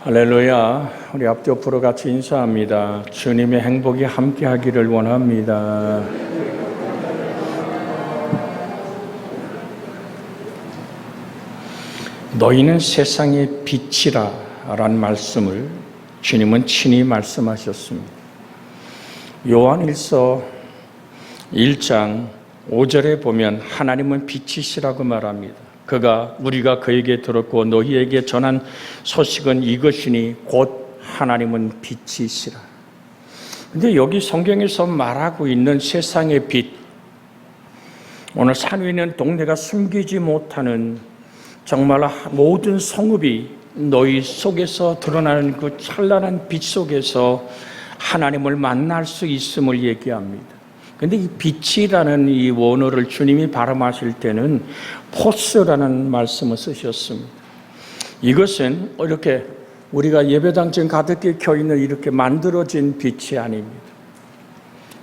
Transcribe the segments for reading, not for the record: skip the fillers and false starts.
할렐루야. 우리 앞뒤로 같이 인사합니다. 주님의 행복이 함께 하기를 원합니다. 너희는 세상의 빛이라 라는 말씀을 주님은 친히 말씀하셨습니다. 요한일서 1장 5절에 보면 하나님은 빛이시라고 말합니다. 그가 우리가 그에게 들었고 너희에게 전한 소식은 이것이니 곧 하나님은 빛이시라. 근데 여기 성경에서 말하고 있는 세상의 빛, 오늘 산 위에 있는 동네가 숨기지 못하는 정말 모든 성읍이 너희 속에서 드러나는 그 찬란한 빛 속에서 하나님을 만날 수 있음을 얘기합니다. 근데 이 빛이라는 이 원어를 주님이 발음하실 때는 포스라는 말씀을 쓰셨습니다. 이것은 이렇게 우리가 예배당 지금 가득히 켜있는 이렇게 만들어진 빛이 아닙니다.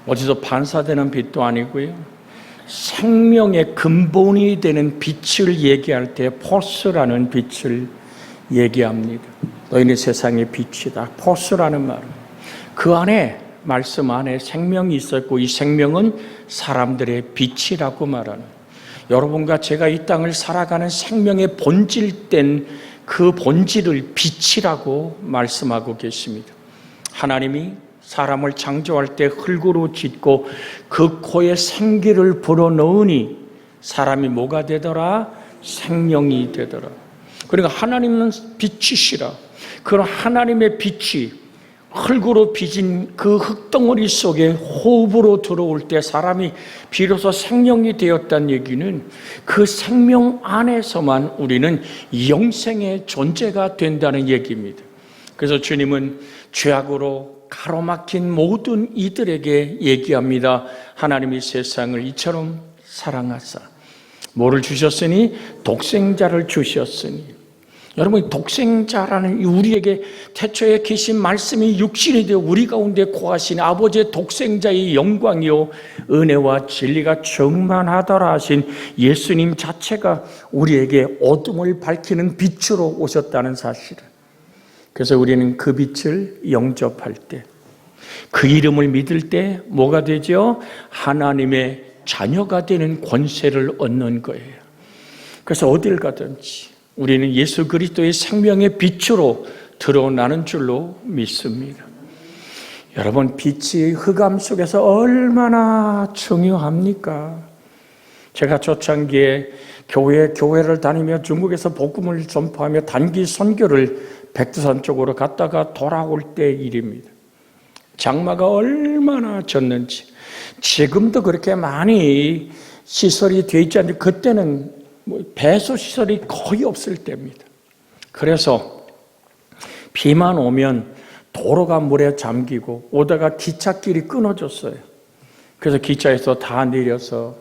어디서 반사되는 빛도 아니고요. 생명의 근본이 되는 빛을 얘기할 때 포스라는 빛을 얘기합니다. 너희는 세상의 빛이다. 포스라는 말은 그 안에 말씀 안에 생명이 있었고 이 생명은 사람들의 빛이라고 말하는, 여러분과 제가 이 땅을 살아가는 생명의 본질된 그 본질을 빛이라고 말씀하고 계십니다. 하나님이 사람을 창조할 때 흙으로 짓고 그 코에 생기를 불어넣으니 사람이 뭐가 되더라? 생명이 되더라. 그러니까 하나님은 빛이시라. 그런 하나님의 빛이 흙으로 빚은 그 흙덩어리 속에 호흡으로 들어올 때 사람이 비로소 생명이 되었다는 얘기는 그 생명 안에서만 우리는 영생의 존재가 된다는 얘기입니다. 그래서 주님은 죄악으로 가로막힌 모든 이들에게 얘기합니다. 하나님이 세상을 이처럼 사랑하사 뭐를 주셨으니? 독생자를 주셨으니. 여러분, 독생자라는 우리에게 태초에 계신 말씀이 육신이 되어 우리 가운데 거하신 아버지의 독생자의 영광이요 은혜와 진리가 충만하더라 하신 예수님 자체가 우리에게 어둠을 밝히는 빛으로 오셨다는 사실을, 그래서 우리는 그 빛을 영접할 때, 그 이름을 믿을 때 뭐가 되죠? 하나님의 자녀가 되는 권세를 얻는 거예요. 그래서 어딜 가든지 우리는 예수 그리스도의 생명의 빛으로 드러나는 줄로 믿습니다. 여러분, 빛이 흑암 속에서 얼마나 중요합니까? 제가 초창기에 교회를 다니며 중국에서 복음을 전파하며 단기 선교를 백두산 쪽으로 갔다가 돌아올 때 일입니다. 장마가 얼마나 졌는지, 지금도 그렇게 많이 시설이 되어 있지 않는데 그때는 배수 시설이 거의 없을 때입니다. 그래서 비만 오면 도로가 물에 잠기고 오다가 기찻길이 끊어졌어요. 그래서 기차에서 다 내려서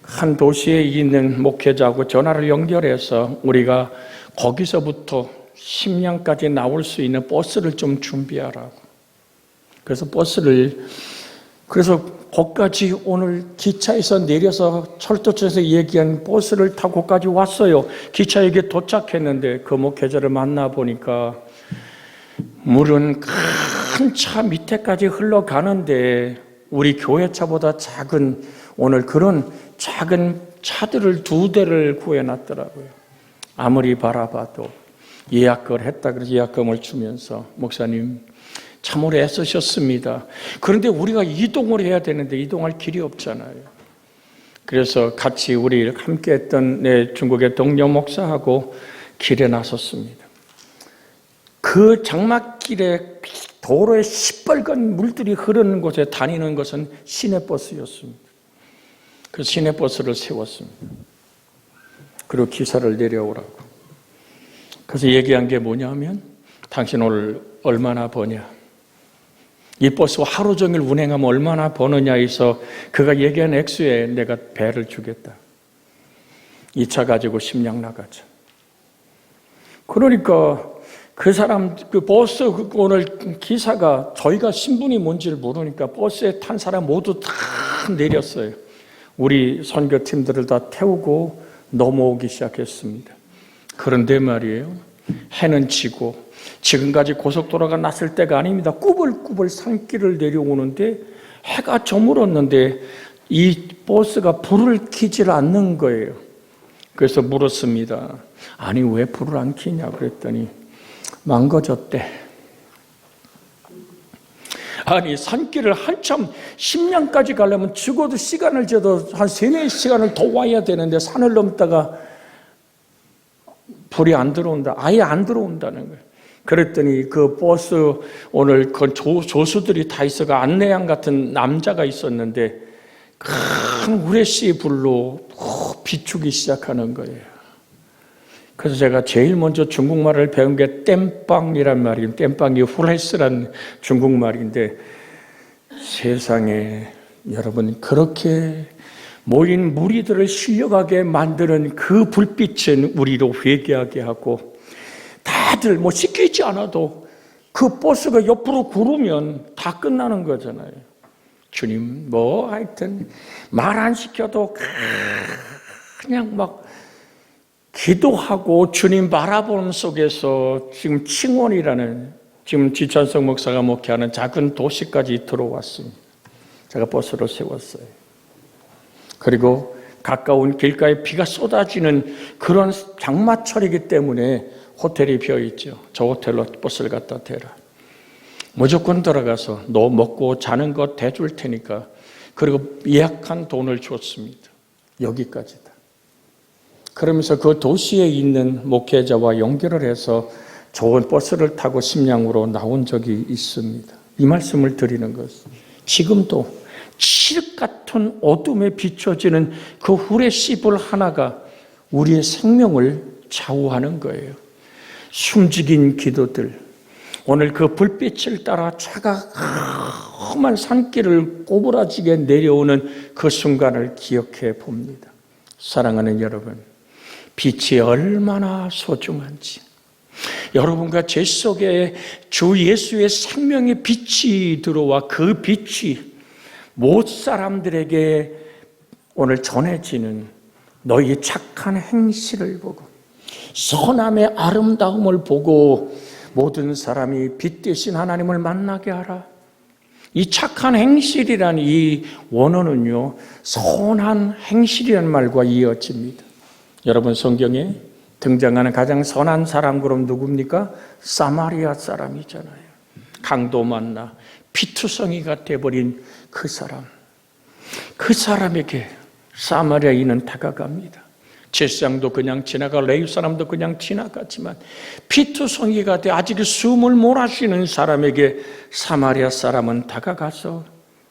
한 도시에 있는 목회자하고 전화를 연결해서 우리가 거기서부터 심양까지 나올 수 있는 버스를 좀 준비하라고. 그래서 거기까지 오늘 기차에서 내려서 철도처에서 얘기한 버스를 타고 거기까지 왔어요. 기차역에 도착했는데 그 목회자를 만나보니까 물은 큰 차 밑에까지 흘러가는데 우리 교회차보다 작은, 오늘 그런 작은 차들을 2대를 구해놨더라고요. 아무리 바라봐도 예약을 했다 그래서 예약금을 주면서 목사님 참으로 애쓰셨습니다. 그런데 우리가 이동을 해야 되는데 이동할 길이 없잖아요. 그래서 같이 우리 함께 했던 중국의 동료 목사하고 길에 나섰습니다. 그 장막길에 도로에 시뻘건 물들이 흐르는 곳에 다니는 것은 시내버스였습니다. 그 시내버스를 세웠습니다. 그리고 기사를 내려오라고. 그래서 얘기한 게 뭐냐면, 당신 오늘 얼마나 버냐? 이 버스 하루 종일 운행하면 얼마나 버느냐 해서 그가 얘기한 액수에 내가 배를 주겠다. 이 차 가지고 심양 나가자. 그러니까 그 사람, 그 버스 오늘 기사가 저희가 신분이 뭔지를 모르니까 버스에 탄 사람 모두 다 내렸어요. 우리 선교팀들을 다 태우고 넘어오기 시작했습니다. 그런데 말이에요, 해는 지고 지금까지 고속도로가 났을 때가 아닙니다. 꾸불꾸불 산길을 내려오는데 해가 저물었는데 이 버스가 불을 켜질 않는 거예요. 그래서 물었습니다. 아니 왜 불을 안 켜냐 그랬더니 망가졌대. 아니 산길을 한참 심양까지 가려면 죽어도 시간을 재도 한 3-4시간을 더 와야 되는데 산을 넘다가 불이 안 들어온다. 아예 안 들어온다는 거예요. 그랬더니 그 버스 오늘 그 조수들이 다 있어가 안내양 같은 남자가 있었는데 큰 우레시 불로 비추기 시작하는 거예요. 그래서 제가 제일 먼저 중국말을 배운 게 땜빵이란 말이에요. 땜빵이 후레스란 중국말인데 세상에 여러분 그렇게 모인 무리들을 실려가게 만드는 그 불빛은 우리로 회개하게 하고 다들 뭐 시키지 않아도 그 버스가 옆으로 구르면 다 끝나는 거잖아요. 주님 뭐 하여튼 말 안 시켜도 그냥 막 기도하고 주님 바라보는 속에서 지금 칭원이라는 지금 지천성 목사가 목회하는 작은 도시까지 들어왔습니다. 제가 버스를 세웠어요. 그리고 가까운 길가에 비가 쏟아지는 그런 장마철이기 때문에 호텔이 비어있죠. 저 호텔로 버스를 갖다 대라. 무조건 들어가서 너 먹고 자는 거 대줄 테니까. 그리고 예약한 돈을 줬습니다. 여기까지다. 그러면서 그 도시에 있는 목회자와 연결을 해서 좋은 버스를 타고 심양으로 나온 적이 있습니다. 이 말씀을 드리는 것은 지금도 칠흑 같은 어둠에 비춰지는 그 후레시불 하나가 우리의 생명을 좌우하는 거예요. 숨죽인 기도들, 오늘 그 불빛을 따라 차가 험한 산길을 꼬부라지게 내려오는 그 순간을 기억해 봅니다. 사랑하는 여러분, 빛이 얼마나 소중한지, 여러분과 제 속에 주 예수의 생명의 빛이 들어와 그 빛이 모든 사람들에게 오늘 전해지는 너희의 착한 행실을 보고 선함의 아름다움을 보고 모든 사람이 빛 대신 하나님을 만나게 하라. 이 착한 행실이란 이 원어는요, 선한 행실이라는 말과 이어집니다. 여러분 성경에 등장하는 가장 선한 사람 그럼 누굽니까? 사마리아 사람이잖아요. 강도 만나 피투성이가 돼버린 그 사람. 그 사람에게 사마리아인은 다가갑니다. 제사장도 그냥 지나가 레위 사람도 그냥 지나갔지만 피투성이가 돼 아직 숨을 몰아쉬는 사람에게 사마리아 사람은 다가가서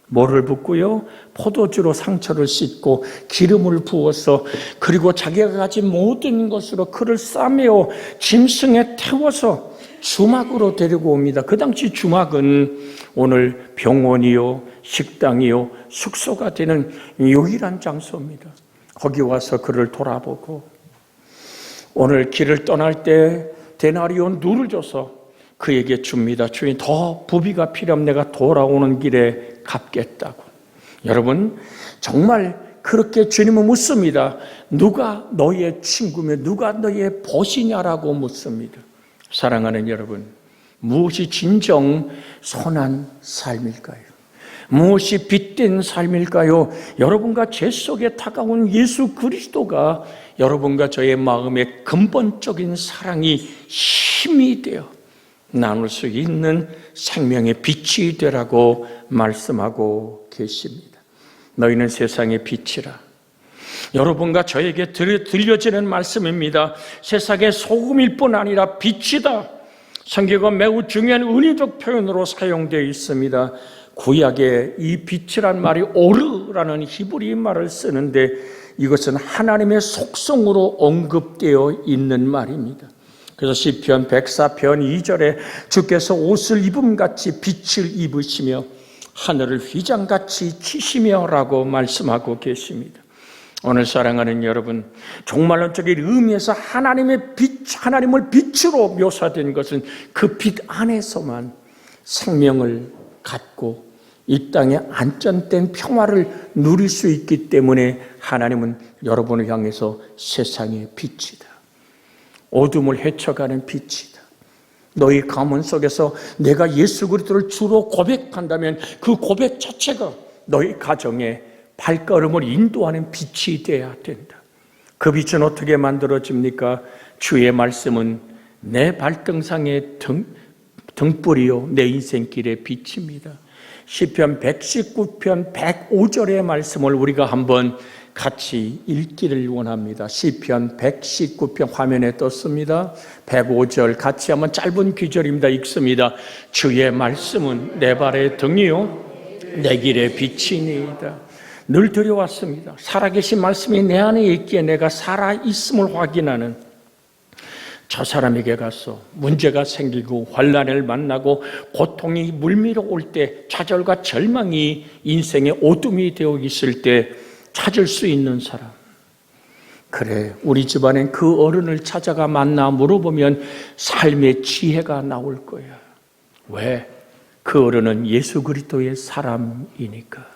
뭐를 붓고요? 포도주로 상처를 씻고 기름을 부어서 그리고 자기가 가진 모든 것으로 그를 싸매어 짐승에 태워서 주막으로 데리고 옵니다. 그 당시 주막은 오늘 병원이요, 식당이요, 숙소가 되는 유일한 장소입니다. 거기 와서 그를 돌아보고 오늘 길을 떠날 때 데나리온 누를 줘서 그에게 줍니다. 주인 더 부비가 필요하면 내가 돌아오는 길에 갚겠다고. 여러분 정말 그렇게 주님은 묻습니다. 누가 너희의 친구며 누가 너희의 벗이냐라고 묻습니다. 사랑하는 여러분, 무엇이 진정 선한 삶일까요? 무엇이 빛된 삶일까요? 여러분과 제 속에 다가온 예수 그리스도가 여러분과 저의 마음의 근본적인 사랑이 힘이 되어 나눌 수 있는 생명의 빛이 되라고 말씀하고 계십니다. 너희는 세상의 빛이라. 여러분과 저에게 들려지는 말씀입니다. 세상의 소금일 뿐 아니라 빛이다. 성경은 매우 중요한 은유적 표현으로 사용되어 있습니다. 구약에 이 빛이란 말이 오르라는 히브리 말을 쓰는데 이것은 하나님의 속성으로 언급되어 있는 말입니다. 그래서 시편 104편 2절에 주께서 옷을 입음같이 빛을 입으시며 하늘을 휘장같이 치시며 라고 말씀하고 계십니다. 오늘 사랑하는 여러분, 종말론적인 의미에서 하나님의 빛, 하나님을 빛으로 묘사된 것은 그 빛 안에서만 생명을 갖고 이 땅에 안전된 평화를 누릴 수 있기 때문에 하나님은 여러분을 향해서 세상의 빛이다. 어둠을 헤쳐가는 빛이다. 너희 가문 속에서 내가 예수 그리스도를 주로 고백한다면 그 고백 자체가 너희 가정에 발걸음을 인도하는 빛이 되어야 된다. 그 빛은 어떻게 만들어집니까? 주의 말씀은 내 발등상의 등불이요 내 인생길의 빛입니다. 시편 119편 105절의 말씀을 우리가 한번 같이 읽기를 원합니다. 시편 119편 화면에 떴습니다. 105절 같이 한번 짧은 귀절입니다. 읽습니다. 주의 말씀은 내 발의 등이요 내 길의 빛이니이다. 늘 들여왔습니다. 살아계신 말씀이 내 안에 있기에 내가 살아있음을 확인하는 저 사람에게 가서 문제가 생기고 환난을 만나고 고통이 물밀어 올 때, 좌절과 절망이 인생의 어둠이 되어 있을 때 찾을 수 있는 사람. 그래, 우리 집안엔 그 어른을 찾아가 만나 물어보면 삶의 지혜가 나올 거야. 왜? 그 어른은 예수 그리스도의 사람이니까.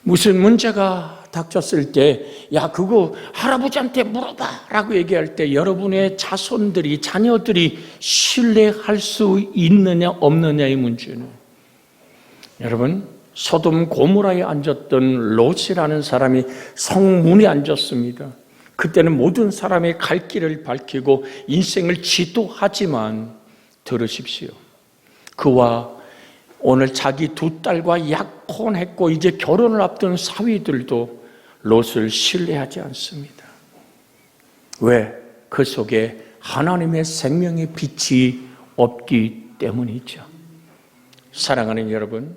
무슨 문제가 닥쳤을 때, 야, 그거 할아버지한테 물어봐 라고 얘기할 때 여러분의 자손들이, 자녀들이 신뢰할 수 있느냐 없느냐의 문제는, 여러분, 소돔 고모라에 앉았던 롯이라는 사람이 성문에 앉았습니다. 그때는 모든 사람의 갈 길을 밝히고 인생을 지도하지만 들으십시오. 그와 오늘 자기 두 딸과 약혼했고 이제 결혼을 앞둔 사위들도 롯을 신뢰하지 않습니다. 왜? 그 속에 하나님의 생명의 빛이 없기 때문이죠. 사랑하는 여러분,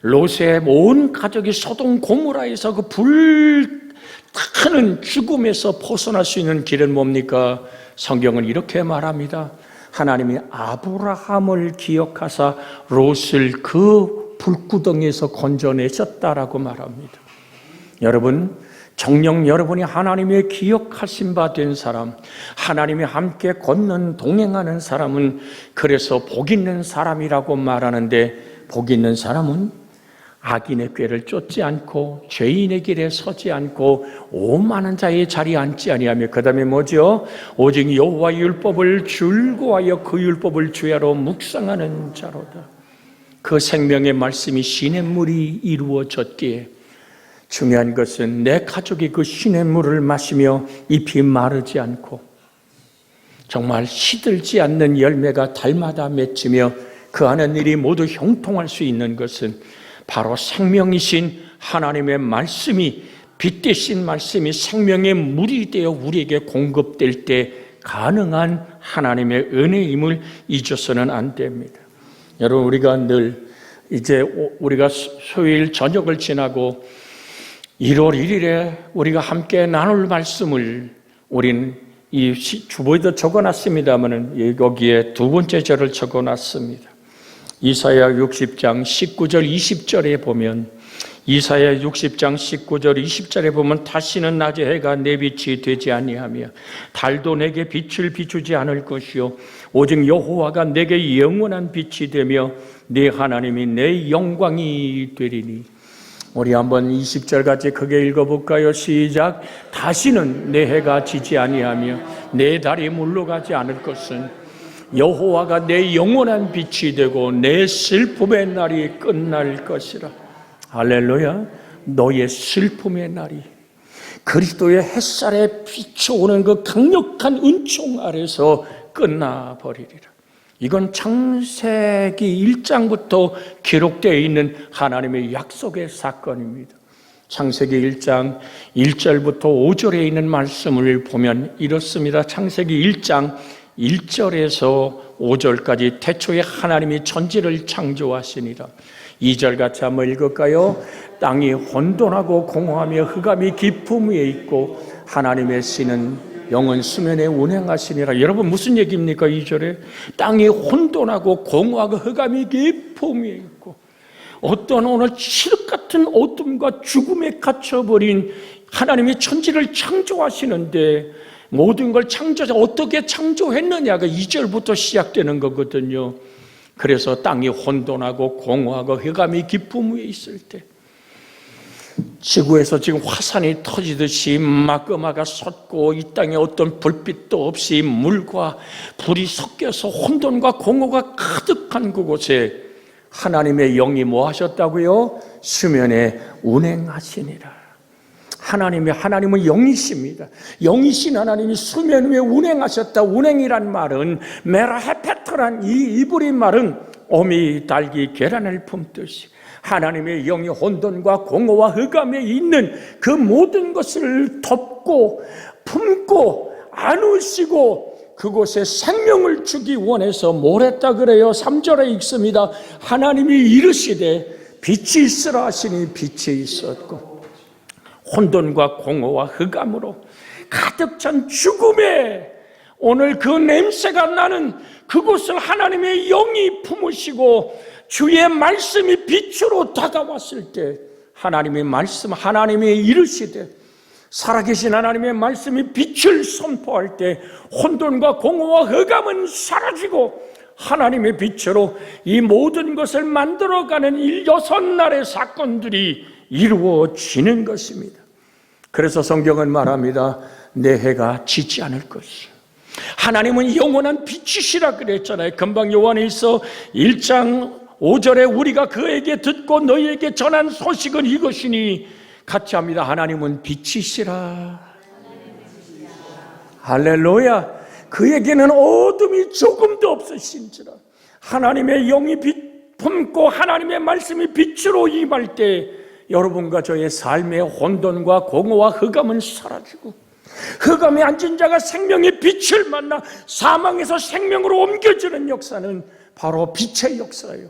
롯의 온 가족이 소돔 고모라에서 그 불타는 죽음에서 벗어날 수 있는 길은 뭡니까? 성경은 이렇게 말합니다. 하나님이 아브라함을 기억하사 롯을 그 불구덩이에서 건져내셨다라고 말합니다. 여러분, 정녕 여러분이 하나님의 기억하신 바 된 사람, 하나님이 함께 걷는 동행하는 사람은 그래서 복 있는 사람이라고 말하는데, 복 있는 사람은 악인의 꾀를 쫓지 않고 죄인의 길에 서지 않고 오만한 자의 자리에 앉지 아니하며, 그 다음에 뭐죠? 오직 여호와의 율법을 줄고하여 그 율법을 주야로 묵상하는 자로다. 그 생명의 말씀이 시냇물이 이루어졌기에 중요한 것은 내 가족이 그 시냇물을 마시며 잎이 마르지 않고 정말 시들지 않는 열매가 달마다 맺히며 그 하는 일이 모두 형통할 수 있는 것은 바로 생명이신 하나님의 말씀이, 빛 대신 말씀이 생명의 물이 되어 우리에게 공급될 때 가능한 하나님의 은혜임을 잊어서는 안 됩니다. 여러분, 우리가 늘 이제 우리가 수요일 저녁을 지나고 1월 1일에 우리가 함께 나눌 말씀을 우리는 이 주보에도 적어놨습니다만 여기에 두 번째 절을 적어놨습니다. 이사야 60장 19절 20절에 보면, 이사야 60장 19절 20절에 보면 다시는 낮에 해가 내 빛이 되지 아니하며 달도 내게 빛을 비추지 않을 것이요 오직 여호와가 내게 영원한 빛이 되며 내 하나님이 내 영광이 되리니. 우리 한번 20절 같이 크게 읽어볼까요? 시작. 다시는 내 해가 지지 아니하며 내 달이 물러가지 않을 것은 여호와가 내 영원한 빛이 되고 내 슬픔의 날이 끝날 것이라. 할렐루야. 너의 슬픔의 날이 그리스도의 햇살에 비춰오는 그 강력한 은총 아래서 끝나버리리라. 이건 창세기 1장부터 기록되어 있는 하나님의 약속의 사건입니다. 창세기 1장 1절부터 5절에 있는 말씀을 보면 이렇습니다. 창세기 1장 1절에서 5절까지 태초에 하나님이 천지를 창조하시니라. 2절 같이 한번 읽을까요? 땅이 혼돈하고 공허하며 흑암이 깊음 위에 있고 하나님의 신은 영은 수면에 운행하시니라. 여러분, 무슨 얘기입니까? 2절에 땅이 혼돈하고 공허하고 흑암이 깊음 위에 있고, 어떤 오늘 칠흑 같은 어둠과 죽음에 갇혀버린 하나님이 천지를 창조하시는데 모든 걸 창조해서 어떻게 창조했느냐가 2절부터 시작되는 거거든요. 그래서 땅이 혼돈하고 공허하고 흑암이 깊음 위에 있을 때 지구에서 지금 화산이 터지듯이 마그마가 솟고 이 땅에 어떤 불빛도 없이 물과 불이 섞여서 혼돈과 공허가 가득한 그곳에 하나님의 영이 뭐 하셨다고요? 수면에 운행하시니라. 하나님은 영이십니다. 영이신 하나님이 수면 위에 운행하셨다. 운행이란 말은 메라헤페트란 이 이브리 말은 어미, 달기, 계란을 품듯이 하나님의 영이 혼돈과 공허와 흑암에 있는 그 모든 것을 덮고 품고 안으시고 그곳에 생명을 주기 원해서 뭘 했다 그래요? 3절에 읽습니다. 하나님이 이르시되 빛이 있으라 하시니 빛이 있었고 혼돈과 공허와 흑암으로 가득 찬 죽음에 오늘 그 냄새가 나는 그곳을 하나님의 영이 품으시고 주의 말씀이 빛으로 다가왔을 때 하나님의 말씀, 하나님의 이르시되 살아계신 하나님의 말씀이 빛을 선포할 때 혼돈과 공허와 흑암은 사라지고 하나님의 빛으로 이 모든 것을 만들어가는 6날의 사건들이 이루어지는 것입니다. 그래서 성경은 말합니다. 내 해가 지지 않을 것이요. 하나님은 영원한 빛이시라 그랬잖아요. 금방 요한일서 1장 5절에 우리가 그에게 듣고 너희에게 전한 소식은 이것이니 같이 합니다. 하나님은 빛이시라. 할렐루야. 그에게는 어둠이 조금도 없으신지라. 하나님의 영이 빛 품고 하나님의 말씀이 빛으로 임할 때 여러분과 저의 삶의 혼돈과 공허와 흑암은 사라지고 흑암에 앉은 자가 생명의 빛을 만나 사망에서 생명으로 옮겨지는 역사는 바로 빛의 역사예요.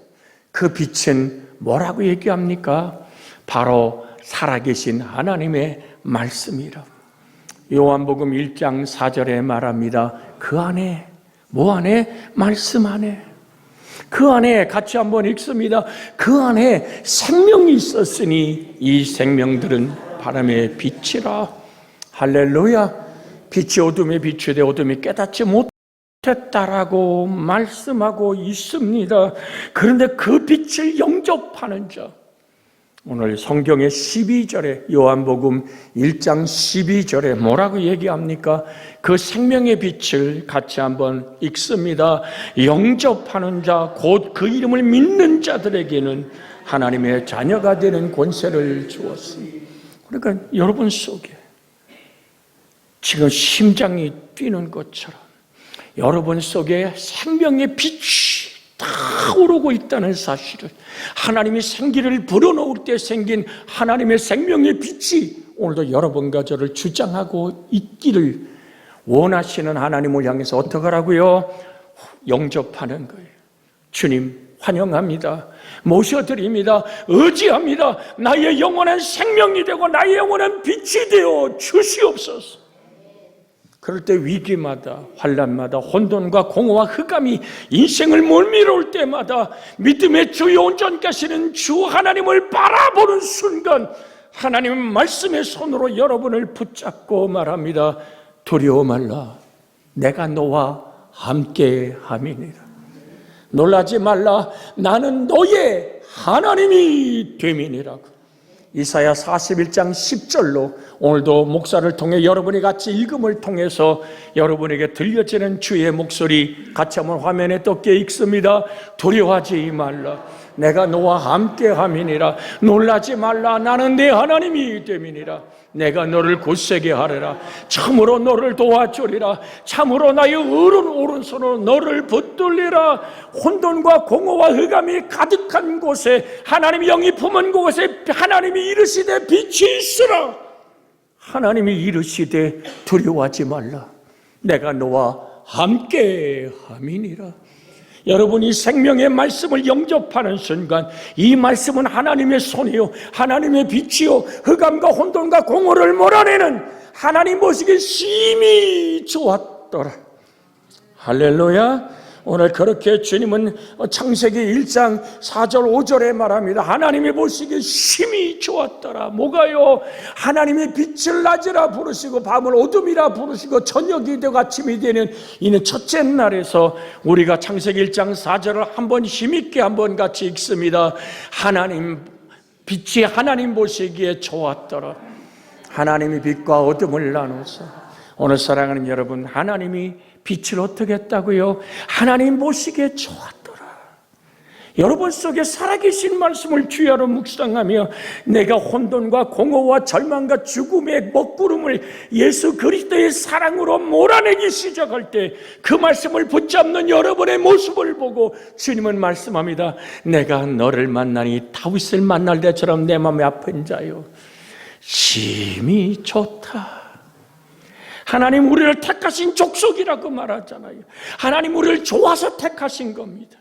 그 빛은 뭐라고 얘기합니까? 바로 살아계신 하나님의 말씀이라. 요한복음 1장 4절에 말합니다. 그 안에 뭐 안에? 말씀 안에. 그 안에 같이 한번 읽습니다. 그 안에 생명이 있었으니 이 생명들은 바람의 빛이라. 할렐루야. 빛이 어둠에 비추되 어둠이 깨닫지 못했다라고 말씀하고 있습니다. 그런데 그 빛을 영접하는 자, 오늘 성경의 12절에 요한복음 1장 12절에 뭐라고 얘기합니까? 그 생명의 빛을 같이 한번 읽습니다. 영접하는 자, 곧 그 이름을 믿는 자들에게는 하나님의 자녀가 되는 권세를 주었습니다. 그러니까 여러분 속에 지금 심장이 뛰는 것처럼 여러분 속에 생명의 빛이 다 오르고 있다는 사실을, 하나님이 생기를 불어넣을 때 생긴 하나님의 생명의 빛이 오늘도 여러분과 저를 주장하고 있기를 원하시는 하나님을 향해서 어떻게 하라고요? 영접하는 거예요. 주님 환영합니다. 모셔드립니다. 의지합니다. 나의 영원한 생명이 되고 나의 영원한 빛이 되어 주시옵소서. 그럴 때 위기마다 환난마다 혼돈과 공허와 흑암이 인생을 몰밀어올 때마다 믿음의 주요 온전하시는 주 하나님을 바라보는 순간 하나님의 말씀의 손으로 여러분을 붙잡고 말합니다. 두려워 말라. 내가 너와 함께 함이니라. 놀라지 말라. 나는 너의 하나님이 됨이니라고. 이사야 41장 10절로 오늘도 목사를 통해 여러분이 같이 읽음을 통해서 여러분에게 들려지는 주의 목소리 같이 한번 화면에 떴게 읽습니다. 두려워하지 말라. 내가 너와 함께 함이니라. 놀라지 말라. 나는 내 하나님이 됨이니라. 내가 너를 굳세게 하리라. 참으로 너를 도와주리라. 참으로 나의 오른손으로 너를 붙들리라. 혼돈과 공허와 흑암이 가득한 곳에 하나님의 영이 품은 곳에 하나님이 이르시되 빛이 있으라. 하나님이 이르시되 두려워하지 말라. 내가 너와 함께 함이니라. 여러분이 생명의 말씀을 영접하는 순간 이 말씀은 하나님의 손이요 하나님의 빛이요 흑암과 혼돈과 공허를 몰아내는 하나님 보시기에 심히 좋았더라. 할렐루야. 오늘 그렇게 주님은 창세기 1장 4절 5절에 말합니다. 하나님이 보시기에 심히 좋았더라. 뭐가요? 하나님의 빛을 낮이라 부르시고 밤을 어둠이라 부르시고 저녁이 되고 아침이 되는 이는 첫째 날에서 우리가 창세기 1장 4절을 한번 힘있게 한번 같이 읽습니다. 하나님 빛이 하나님 보시기에 좋았더라. 하나님이 빛과 어둠을 나눠서, 오늘 사랑하는 여러분, 하나님이 빛을 어떻게 했다고요? 하나님 보시기에 좋았더라. 여러분 속에 살아계신 말씀을 주야로 묵상하며 내가 혼돈과 공허와 절망과 죽음의 먹구름을 예수 그리스도의 사랑으로 몰아내기 시작할 때 그 말씀을 붙잡는 여러분의 모습을 보고 주님은 말씀합니다. 내가 너를 만나니 다윗을 만날 때처럼 내 마음이 아픈 자요, 심히 좋다. 하나님 우리를 택하신 족속이라고 말하잖아요. 하나님 우리를 좋아서 택하신 겁니다.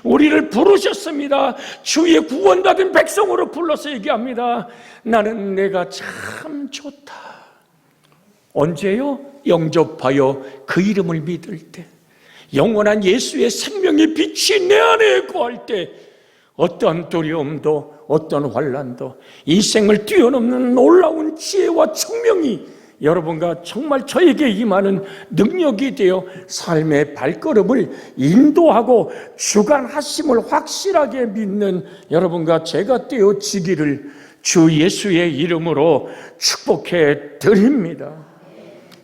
우리를 부르셨습니다. 주의 구원받은 백성으로 불러서 얘기합니다. 나는 내가 참 좋다. 언제요? 영접하여 그 이름을 믿을 때, 영원한 예수의 생명의 빛이 내 안에 거할 때 어떠한 두려움도 어떤 환난도 인생을 뛰어넘는 놀라운 지혜와 청명이 여러분과 정말 저에게 임하는 능력이 되어 삶의 발걸음을 인도하고 주관하심을 확실하게 믿는 여러분과 제가 되어지기를 주 예수의 이름으로 축복해 드립니다.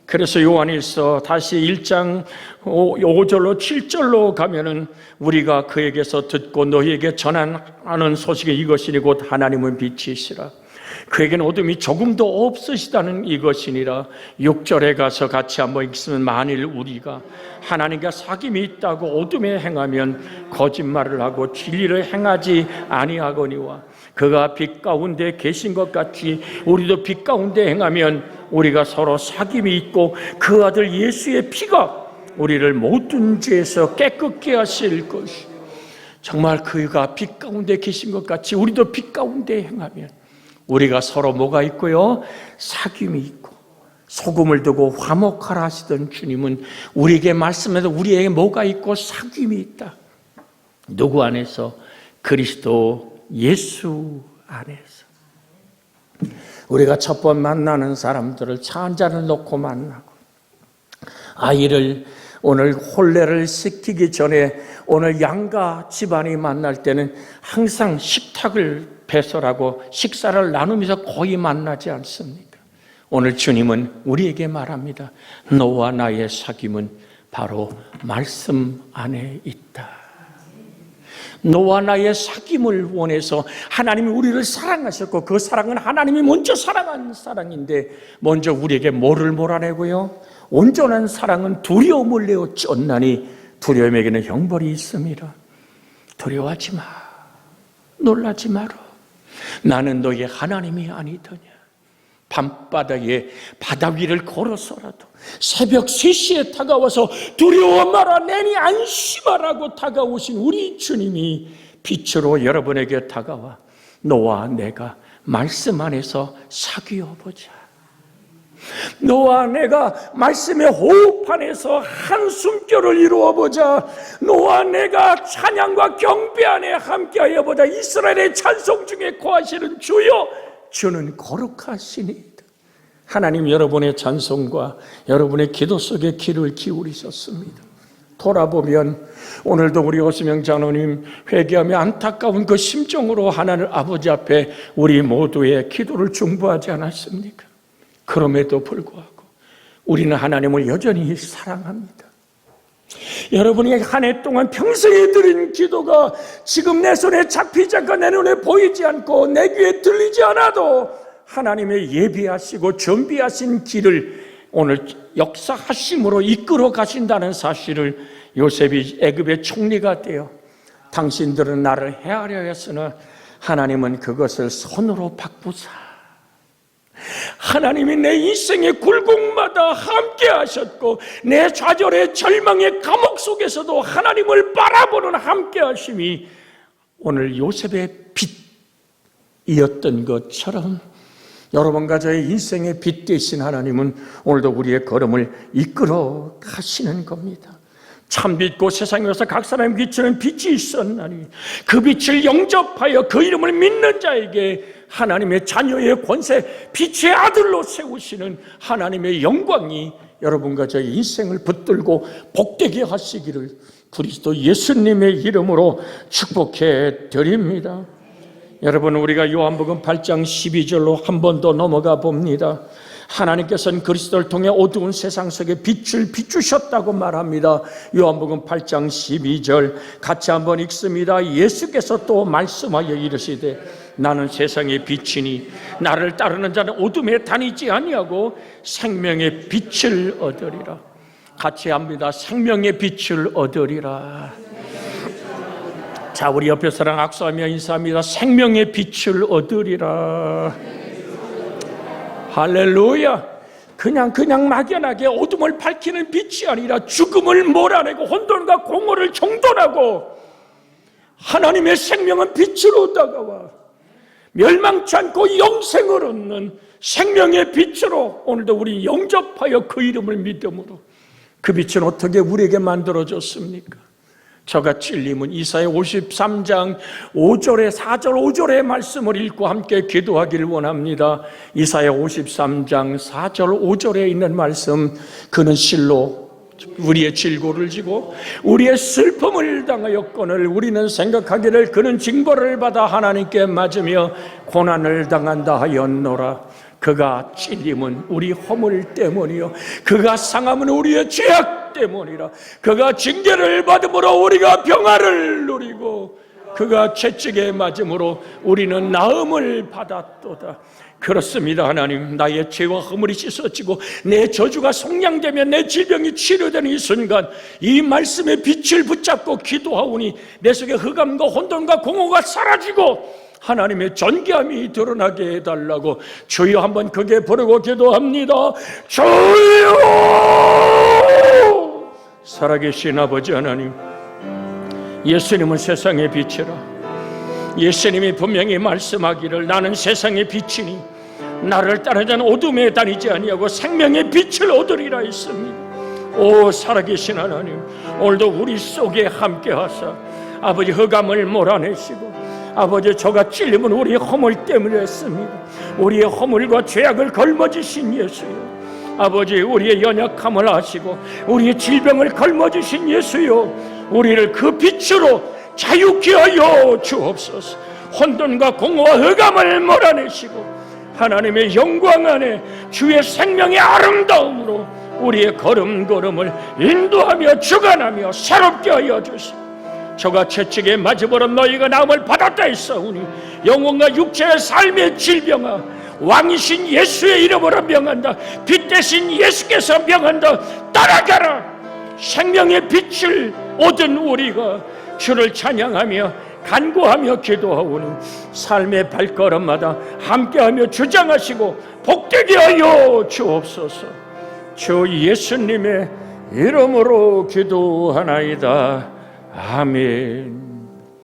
그래서 요한일서 다시 1장 5절로 7절로 가면은 우리가 그에게서 듣고 너희에게 전하는 소식이 이것이니 곧 하나님은 빛이시라. 그에게는 어둠이 조금도 없으시다는 이것이니라. 6절에 가서 같이 한번 읽으면, 만일 우리가 하나님과 사귐이 있다고 어둠에 행하면 거짓말을 하고 진리를 행하지 아니하거니와 그가 빛 가운데 계신 것 같이 우리도 빛 가운데 행하면 우리가 서로 사귐이 있고 그 아들 예수의 피가 우리를 모든 죄에서 깨끗게 하실 것이. 정말 그가 빛 가운데 계신 것 같이 우리도 빛 가운데 행하면 우리가 서로 뭐가 있고요? 사귐이 있고. 소금을 두고 화목하라 하시던 주님은 우리에게 말씀해서 우리에게 뭐가 있고 사귐이 있다. 누구 안에서? 그리스도 예수 안에서. 우리가 첫 번 만나는 사람들을 차 한 잔을 놓고 만나고, 아이를 오늘 혼례를 시키기 전에 오늘 양가 집안이 만날 때는 항상 식탁을 배설하고 식사를 나누면서 거의 만나지 않습니까? 오늘 주님은 우리에게 말합니다. 너와 나의 사귐은 바로 말씀 안에 있다. 너와 나의 사귐을 원해서 하나님이 우리를 사랑하셨고 그 사랑은 하나님이 먼저 사랑한 사랑인데 먼저 우리에게 뭐를 몰아내고요? 온전한 사랑은 두려움을 내어 쫓나니 두려움에게는 형벌이 있습니다. 두려워하지 마. 놀라지 마라. 나는 너의 하나님이 아니더냐. 밤바다에 바다 위를 걸어서라도 새벽 3시에 다가와서 두려워 마라 내니 안심하라고 다가오신 우리 주님이 빛으로 여러분에게 다가와 너와 내가 말씀 안에서 사귀어 보자. 너와 내가 말씀의 호흡 안에서 한 숨결을 이루어 보자. 너와 내가 찬양과 경배 안에 함께하여 보자. 이스라엘의 찬송 중에 거하시는 주여, 주는 거룩하시니이다. 하나님 여러분의 찬송과 여러분의 기도 속에 귀를 기울이셨습니다. 돌아보면 오늘도 우리 오수명 장로님 회개하며 안타까운 그 심정으로 하나님 아버지 앞에 우리 모두의 기도를 중보하지 않았습니까? 그럼에도 불구하고 우리는 하나님을 여전히 사랑합니다. 여러분이 한 해 동안 평생에 드린 기도가 지금 내 손에 잡히지 않고 내 눈에 보이지 않고 내 귀에 들리지 않아도 하나님의 예비하시고 준비하신 길을 오늘 역사하심으로 이끌어 가신다는 사실을 요셉이 애굽의 총리가 되어 당신들은 나를 해하려 했으나 하나님은 그것을 손으로 바꾸사 하나님이 내 인생의 굴곡마다 함께 하셨고 내 좌절의 절망의 감옥 속에서도 하나님을 바라보는 함께 하심이 오늘 요셉의 빛이었던 것처럼 여러분과 저의 인생의 빛 되신 하나님은 오늘도 우리의 걸음을 이끌어 가시는 겁니다. 참빛고 세상에 와서 각 사람이 비추는 빛이 있었나니 그 빛을 영접하여 그 이름을 믿는 자에게 하나님의 자녀의 권세, 빛의 아들로 세우시는 하나님의 영광이 여러분과 저의 인생을 붙들고 복되게 하시기를 그리스도 예수님의 이름으로 축복해 드립니다. 여러분, 우리가 요한복음 8장 12절로 한 번 더 넘어가 봅니다. 하나님께서는 그리스도를 통해 어두운 세상 속에 빛을 비추셨다고 말합니다. 요한복음 8장 12절 같이 한번 읽습니다. 예수께서 또 말씀하여 이르시되 나는 세상의 빛이니 나를 따르는 자는 어둠에 다니지 아니하고 생명의 빛을 얻으리라. 같이 합니다. 생명의 빛을 얻으리라. 자, 우리 옆에 사람 악수하며 인사합니다. 생명의 빛을 얻으리라. 할렐루야. 그냥 막연하게 어둠을 밝히는 빛이 아니라 죽음을 몰아내고 혼돈과 공허를 정돈하고 하나님의 생명은 빛으로 다가와 멸망치 않고 영생을 얻는 생명의 빛으로 오늘도 우리 영접하여 그 이름을 믿음으로 그 빛은 어떻게 우리에게 만들어졌습니까? 저가 찔림은 이사야 53장 5절에 4절 5절의 말씀을 읽고 함께 기도하기를 원합니다. 이사야 53장 4절 5절에 있는 말씀, 그는 실로 우리의 질고를 지고 우리의 슬픔을 당하였거늘 우리는 생각하기를 그는 징벌을 받아 하나님께 맞으며 고난을 당한다 하였노라. 그가 찔림은 우리 허물 때문이요 그가 상함은 우리의 죄악 때문이라. 그가 징계를 받음으로 우리가 평화를 누리고 그가 채찍에 맞음으로 우리는 나음을 받았도다. 그렇습니다. 하나님, 나의 죄와 허물이 씻어지고 내 저주가 속량되며 내 질병이 치료되는 이 순간 이 말씀의 빛을 붙잡고 기도하오니 내 속에 흑암과 혼돈과 공허가 사라지고 하나님의 존귀함이 드러나게 해달라고 주여 한번 크게 부르고 기도합니다. 주여! 살아계신 아버지 하나님, 예수님은 세상의 빛이라. 예수님이 분명히 말씀하기를 나는 세상의 빛이니 나를 따르자는 어둠에 다니지 아니하고 생명의 빛을 얻으리라 했습니다. 오 살아계신 하나님, 오늘도 우리 속에 함께하사 아버지 흑암을 몰아내시고 아버지 저가 찔림은 우리의 허물 때문에 했습니다. 우리의 허물과 죄악을 걸머지신 예수여, 아버지 우리의 연약함을 아시고 우리의 질병을 걸머지신 예수여, 우리를 그 빛으로 자유케 하여 주옵소서. 혼돈과 공허와 흑암을 몰아내시고 하나님의 영광 안에 주의 생명의 아름다움으로 우리의 걸음걸음을 인도하며 주관하며 새롭게 하여 주시고 저가 채찍에 맞으므로 너희가 나음을 받았다 했사오니 영혼과 육체의 삶의 질병아 왕이신 예수의 이름으로 명한다. 빛 대신 예수께서 명한다. 따라가라. 생명의 빛을 얻은 우리가 주를 찬양하며 간구하며 기도하오니 삶의 발걸음마다 함께하며 주장하시고 복되게 하여 주옵소서. 주 예수님의 이름으로 기도하나이다. 아멘.